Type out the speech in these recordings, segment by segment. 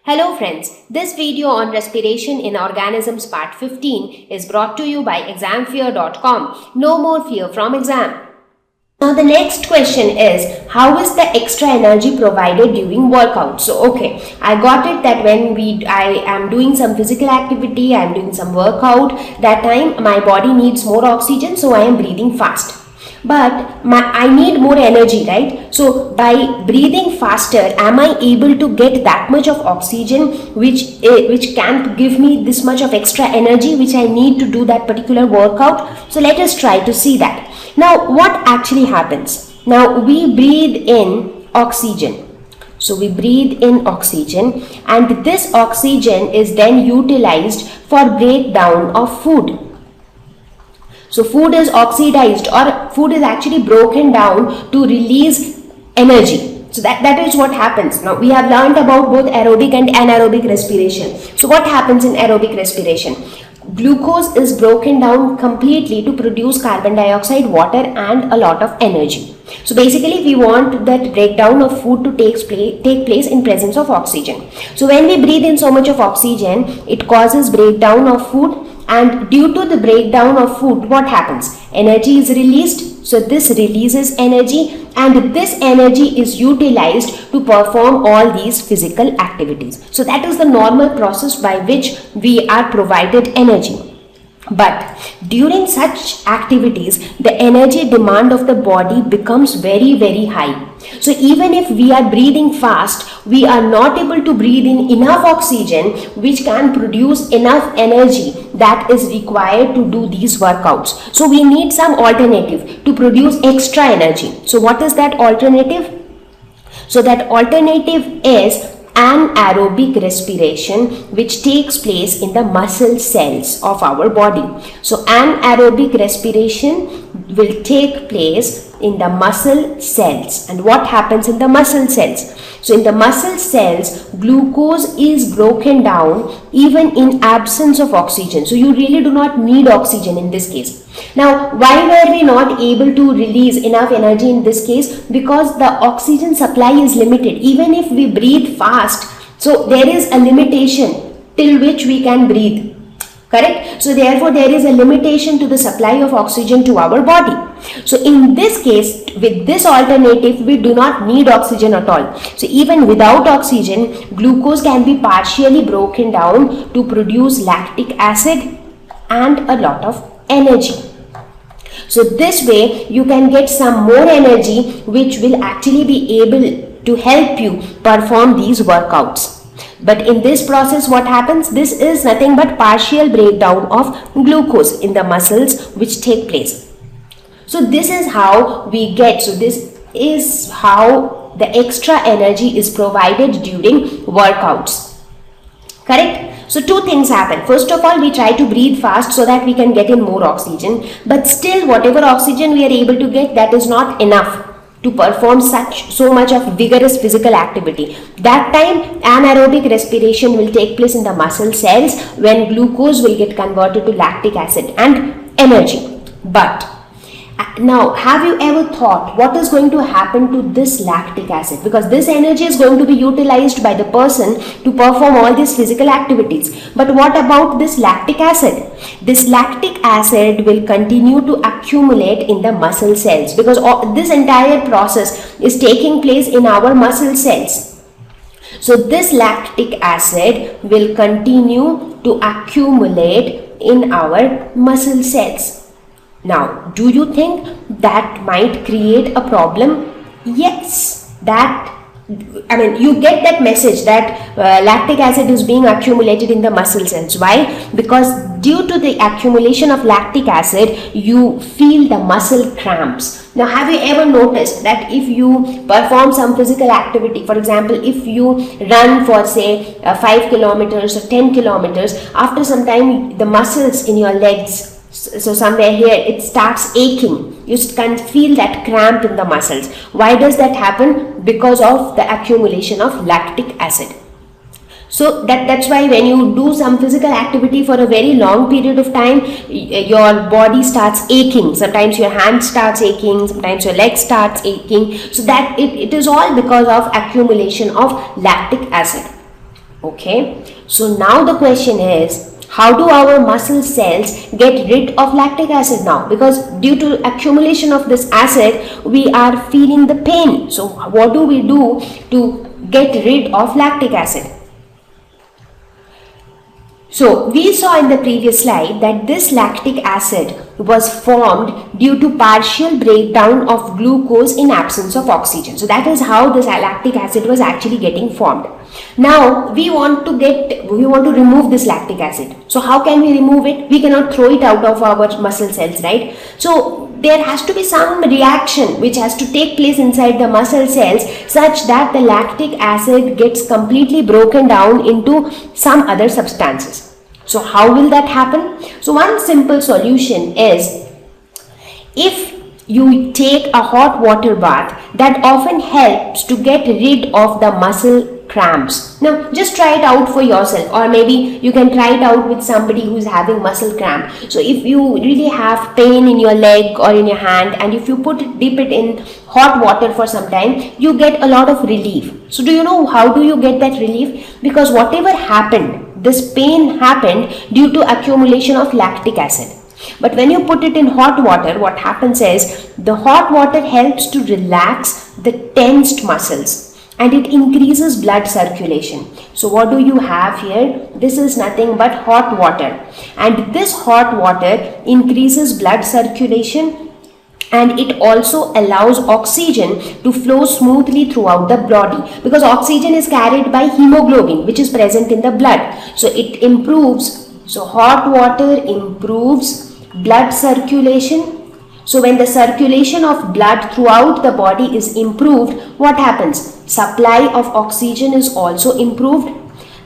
Hello friends, this video on respiration in organisms part 15 is brought to you by examfear.com. No more fear from exam. Now the next question is, how is the extra energy provided during workout? So I got it that when I am doing some physical activity, I am doing some workout, that time my body needs more oxygen, so I am breathing fast. But I need more energy, right? So by breathing faster, am I able to get that much of oxygen which can give me this much of extra energy which I need to do that particular workout? So let us try to see that. Now what actually happens? Now we breathe in oxygen. So we breathe in oxygen, and this oxygen is then utilized for breakdown of food. So food is oxidized, or food is actually broken down to release energy. So that is what happens. Now we have learned about both aerobic and anaerobic respiration. So what happens in aerobic respiration? Glucose is broken down completely to produce carbon dioxide, water and a lot of energy. So basically we want that breakdown of food to take place in presence of oxygen. So when we breathe in so much of oxygen, it causes breakdown of food. And due to the breakdown of food, what happens? Energy is released. So this releases energy, and this energy is utilized to perform all these physical activities. So that is the normal process by which we are provided energy. But during such activities, the energy demand of the body becomes very, very high. So even if we are breathing fast, we are not able to breathe in enough oxygen which can produce enough energy that is required to do these workouts. So we need some alternative to produce extra energy. So what is that alternative? So that alternative is anaerobic respiration, which takes place in the muscle cells of our body. So anaerobic respiration will take place in the muscle cells. And what happens in the muscle cells? So in the muscle cells, glucose is broken down even in absence of oxygen. So you really do not need oxygen in this case. Now, why were we not able to release enough energy in this case? Because the oxygen supply is limited. Even if we breathe fast, so there is a limitation till which we can breathe. Correct? So therefore there is a limitation to the supply of oxygen to our body. So in this case, with this alternative, we do not need oxygen at all. So even without oxygen, glucose can be partially broken down to produce lactic acid and a lot of energy. So this way you can get some more energy which will actually be able to help you perform these workouts. But in this process, what happens? This is nothing but partial breakdown of glucose in the muscles which take place. So this is how we get, so this is how the extra energy is provided during workouts. Correct? So two things happen. First of all, we try to breathe fast so that we can get in more oxygen. But still, whatever oxygen we are able to get, that is not enough to perform so much of vigorous physical activity. That time anaerobic respiration will take place in the muscle cells when glucose will get converted to lactic acid and energy. But now, have you ever thought what is going to happen to this lactic acid? Because this energy is going to be utilized by the person to perform all these physical activities. But what about this lactic acid? This lactic acid will continue to accumulate in the muscle cells, because this entire process is taking place in our muscle cells. So this lactic acid will continue to accumulate in our muscle cells. Now, do you think that might create a problem? Yes, you get that message that lactic acid is being accumulated in the muscle cells. Why? Because due to the accumulation of lactic acid, you feel the muscle cramps. Now, have you ever noticed that if you perform some physical activity, for example, if you run for say 5 kilometers or 10 kilometers, after some time the muscles in your legs, so somewhere here, it starts aching. You can feel that cramp in the muscles. Why does that happen? Because of the accumulation of lactic acid. So that's why when you do some physical activity for a very long period of time, your body starts aching. Sometimes your hand starts aching, sometimes your leg starts aching. So that it is all because of accumulation of lactic acid. Okay, so now the question is, how do our muscle cells get rid of lactic acid now? Because due to accumulation of this acid, we are feeling the pain. So what do we do to get rid of lactic acid? So we saw in the previous slide that this lactic acid was formed due to partial breakdown of glucose in absence of oxygen. So that is how this lactic acid was actually getting formed. Now we want to remove this lactic acid. So how can we remove it? We cannot throw it out of our muscle cells, right? So there has to be some reaction which has to take place inside the muscle cells such that the lactic acid gets completely broken down into some other substances. So how will that happen? So one simple solution is, if you take a hot water bath, that often helps to get rid of the muscle cramps. Now just try it out for yourself, or maybe you can try it out with somebody who's having muscle cramp. So if you really have pain in your leg or in your hand, and if you dip it in hot water for some time, you get a lot of relief. So do you know how do you get that relief? Because whatever happened, this pain happened due to accumulation of lactic acid. But when you put it in hot water, what happens is the hot water helps to relax the tensed muscles and it increases blood circulation. So what do you have here? This is nothing but hot water, and this hot water increases blood circulation, and it also allows oxygen to flow smoothly throughout the body, because oxygen is carried by hemoglobin which is present in the blood. So it improves, so hot water improves blood circulation. So when the circulation of blood throughout the body is improved, what happens? Supply of oxygen is also improved.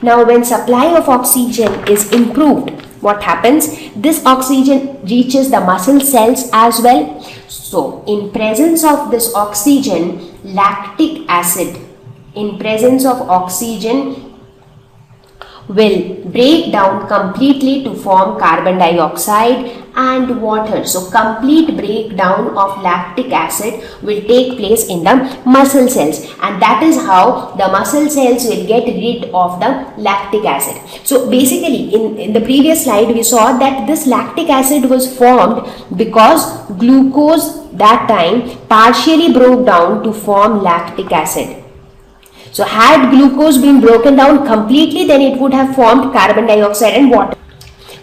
Now when supply of oxygen is improved, what happens? This oxygen reaches the muscle cells as well. So in presence of this oxygen, lactic acid, in presence of oxygen, will break down completely to form carbon dioxide and water. So complete breakdown of lactic acid will take place in the muscle cells, and that is how the muscle cells will get rid of the lactic acid. So basically in the previous slide we saw that this lactic acid was formed because glucose that time partially broke down to form lactic acid. So had glucose been broken down completely, then it would have formed carbon dioxide and water.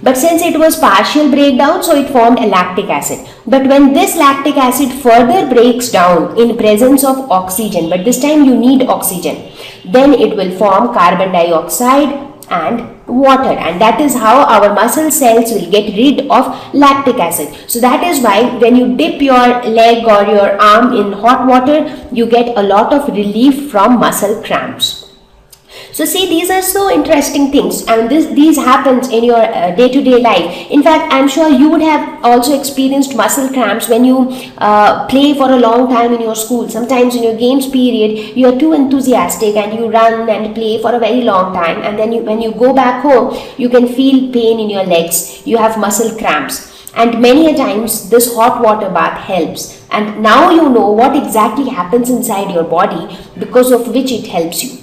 But since it was partial breakdown, so it formed a lactic acid. But when this lactic acid further breaks down in presence of oxygen, but this time you need oxygen, then it will form carbon dioxide and water, and that is how our muscle cells will get rid of lactic acid. So that is why when you dip your leg or your arm in hot water, you get a lot of relief from muscle cramps. So see, these are so interesting things, and these happens in your day-to-day life. In fact, I'm sure you would have also experienced muscle cramps when you play for a long time in your school. Sometimes in your games period, you are too enthusiastic and you run and play for a very long time, and then when you go back home, you can feel pain in your legs. You have muscle cramps. And many a times this hot water bath helps, and now you know what exactly happens inside your body, because of which it helps you.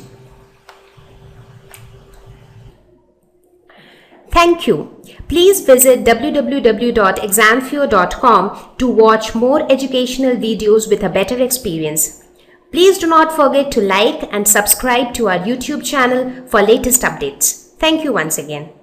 Thank you. Please visit www.examfear.com to watch more educational videos with a better experience. Please do not forget to like and subscribe to our YouTube channel for latest updates. Thank you once again.